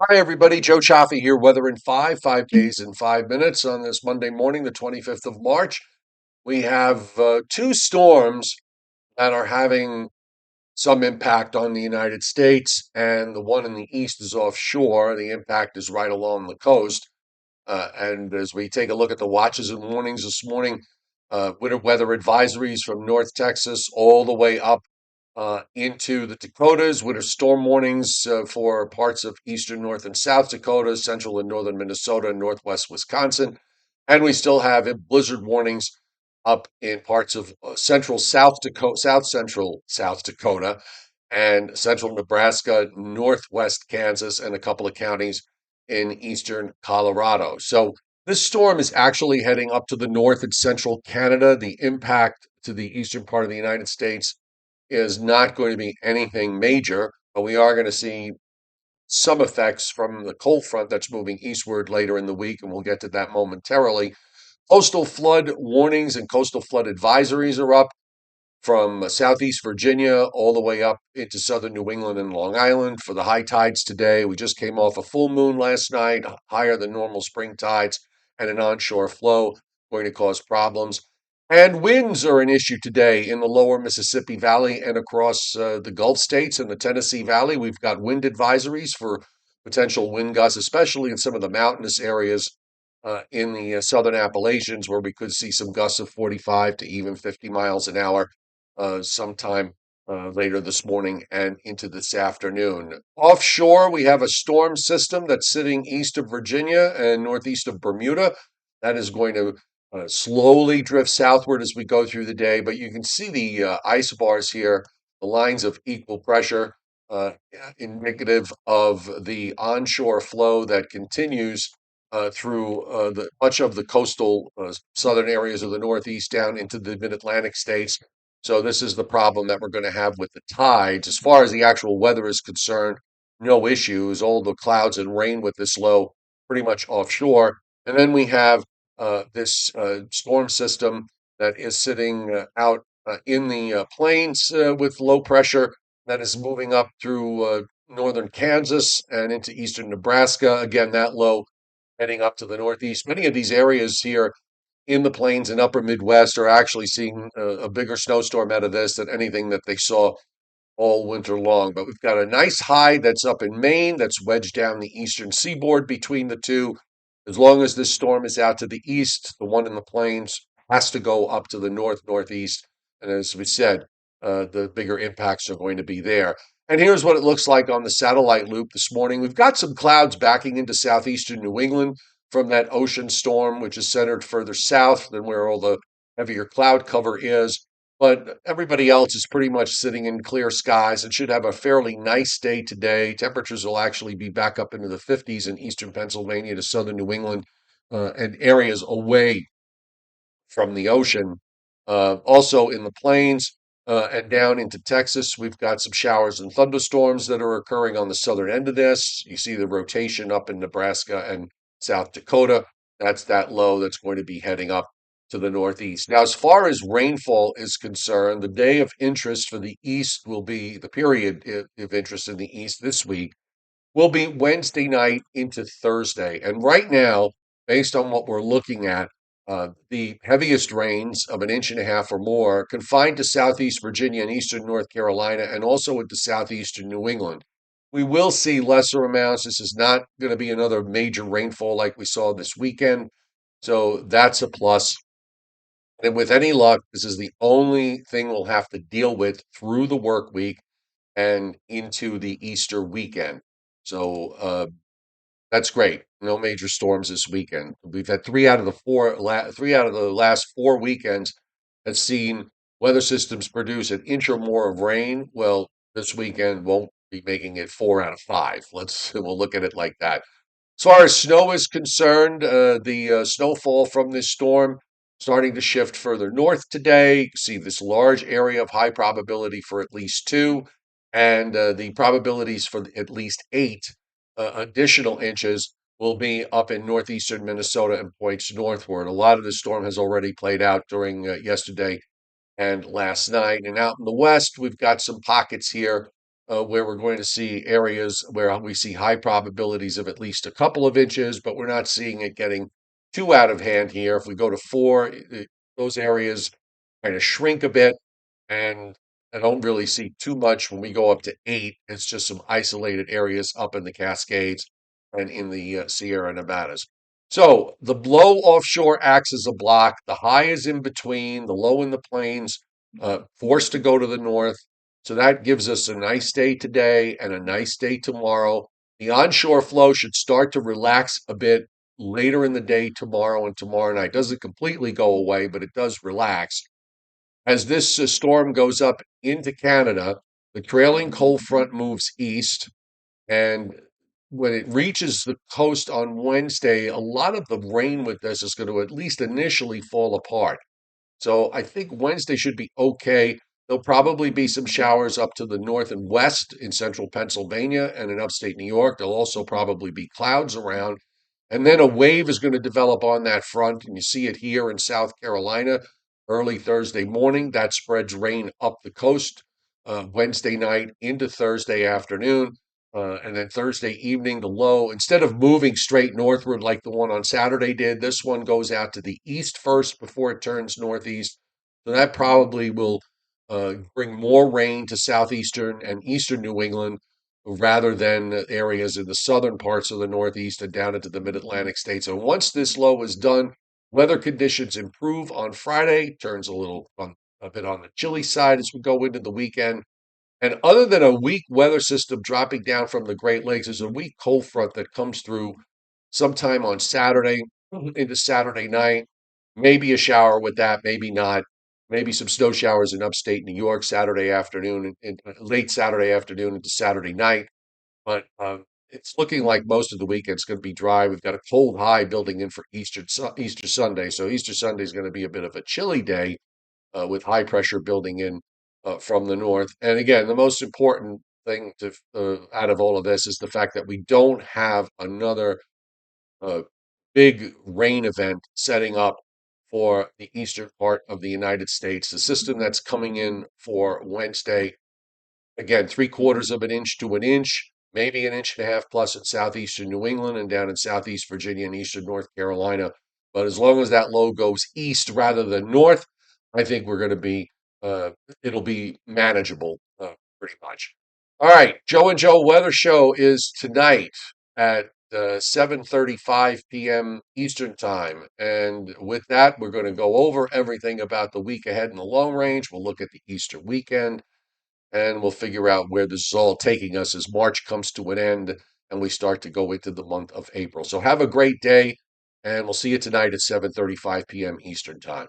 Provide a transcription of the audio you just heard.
Hi, everybody. Joe Cioffi here. Weather in 5 days in 5 minutes on this Monday morning, the 25th of March. We have two storms that are having some impact on the United States, and the one in the east is offshore. The impact is right along the coast. And as we take a look at the watches and warnings this morning, winter weather advisories from North Texas all the way up into the Dakotas, winter storm warnings for parts of eastern North and South Dakota, central and northern Minnesota, and northwest Wisconsin. And we still have blizzard warnings up in parts of central South Dakota, south central South Dakota, and central Nebraska, northwest Kansas, and a couple of counties in eastern Colorado. So this storm is actually heading up to the north and central Canada. The impact to the eastern part of the United States is not going to be anything major, but we are going to see some effects from the cold front that's moving eastward later in the week, and we'll get to that momentarily. Coastal flood warnings and coastal flood advisories are up from southeast Virginia all the way up into southern New England and Long Island for the high tides today. We just came off a full moon last night, higher than normal spring tides, and an onshore flow going to cause problems. And winds are an issue today in the lower Mississippi Valley and across the Gulf states and the Tennessee Valley. We've got wind advisories for potential wind gusts, especially in some of the mountainous areas in the southern Appalachians, where we could see some gusts of 45 to even 50 miles an hour sometime later this morning and into this afternoon. Offshore, we have a storm system that's sitting east of Virginia and northeast of Bermuda. That is going to slowly drift southward as we go through the day, but you can see the ice bars here, the lines of equal pressure, indicative of the onshore flow that continues through much of the coastal southern areas of the Northeast down into the mid-Atlantic states. So this is the problem that we're going to have with the tides. As far as the actual weather is concerned, no issues. All the clouds and rain with this low pretty much offshore. And then we have this storm system that is sitting out in the plains with low pressure that is moving up through northern Kansas and into eastern Nebraska. Again, that low heading up to the northeast. Many of these areas here in the plains and upper Midwest are actually seeing a bigger snowstorm out of this than anything that they saw all winter long. But we've got a nice high that's up in Maine that's wedged down the eastern seaboard between the two. As long as this storm is out to the east, the one in the plains has to go up to the northeast. And as we said, the bigger impacts are going to be there. And here's what it looks like on the satellite loop this morning. We've got some clouds backing into southeastern New England from that ocean storm, which is centered further south than where all the heavier cloud cover is. But everybody else is pretty much sitting in clear skies and should have a fairly nice day today. Temperatures will actually be back up into the 50s in eastern Pennsylvania to southern New England and areas away from the ocean. Also in the plains and down into Texas, we've got some showers and thunderstorms that are occurring on the southern end of this. You see the rotation up in Nebraska and South Dakota. That's that low that's going to be heading up to the northeast. Now, as far as rainfall is concerned, the day of interest for the east will be the period of interest in the east this week will be Wednesday night into Thursday. And right now, based on what we're looking at, the heaviest rains of an inch and a half or more confined to southeast Virginia and eastern North Carolina and also into southeastern New England. We will see lesser amounts. This is not going to be another major rainfall like we saw this weekend. So that's a plus. And with any luck, this is the only thing we'll have to deal with through the work week and into the Easter weekend. So that's great. No major storms this weekend. We've had three out of the last 4 weekends have seen weather systems produce an inch or more of rain. Well, this weekend won't be making it 4 out of 5. We'll look at it like that. As far as snow is concerned, the snowfall from this storm starting to shift further north today. You can see this large area of high probability for at least 2, and the probabilities for at least 8 additional inches will be up in northeastern Minnesota and points northward. A lot of the storm has already played out during yesterday and last night. And out in the west, we've got some pockets here where we're going to see areas where we see high probabilities of at least a couple of inches, but we're not seeing it getting too out of hand here. If we go to 4, those areas kind of shrink a bit, and I don't really see too much when we go up to 8. It's just some isolated areas up in the Cascades and in the Sierra Nevadas. So the low offshore acts as a block. The high is in between, the low in the plains, forced to go to the north. So that gives us a nice day today and a nice day tomorrow. The onshore flow should start to relax a bit later in the day tomorrow and tomorrow night. Doesn't completely go away, but it does relax. As this storm goes up into Canada, the trailing cold front moves east, and when it reaches the coast on Wednesday, a lot of the rain with this is going to at least initially fall apart. So I think Wednesday should be okay. There'll probably be some showers up to the north and west in central Pennsylvania and in upstate New York. There'll also probably be clouds around. And then a wave is going to develop on that front. And you see it here in South Carolina early Thursday morning. That spreads rain up the coast Wednesday night into Thursday afternoon. And then Thursday evening, the low, instead of moving straight northward like the one on Saturday did, this one goes out to the east first before it turns northeast. So that probably will bring more rain to southeastern and eastern New England rather than areas in the southern parts of the Northeast and down into the mid-Atlantic states. And once this low is done, weather conditions improve on Friday, turns a bit on the chilly side as we go into the weekend. And other than a weak weather system dropping down from the Great Lakes, there's a weak cold front that comes through sometime on Saturday into Saturday night. Maybe a shower with that, maybe not. Maybe some snow showers in upstate New York Saturday afternoon and late Saturday afternoon into Saturday night. But it's looking like most of the weekend's going to be dry. We've got a cold high building in for Easter Sunday. So Easter Sunday is going to be a bit of a chilly day with high pressure building in from the north. And again, the most important thing to out of all of this is the fact that we don't have another uh, big rain event setting up for the eastern part of the United States. The system that's coming in for Wednesday, again, 3/4 of an inch to an inch, maybe an inch and a half plus in southeastern New England and down in southeast Virginia and eastern North Carolina. But as long as that low goes east rather than north, I think we're going to be, uh, it'll be manageable pretty much. All right, Joe and Joe Weather Show is tonight at 7:35 p.m. Eastern Time. And with that, we're going to go over everything about the week ahead in the long range. We'll look at the Easter weekend and we'll figure out where this is all taking us as March comes to an end and we start to go into the month of April. So have a great day, and we'll see you tonight at 7:35 p.m. Eastern Time.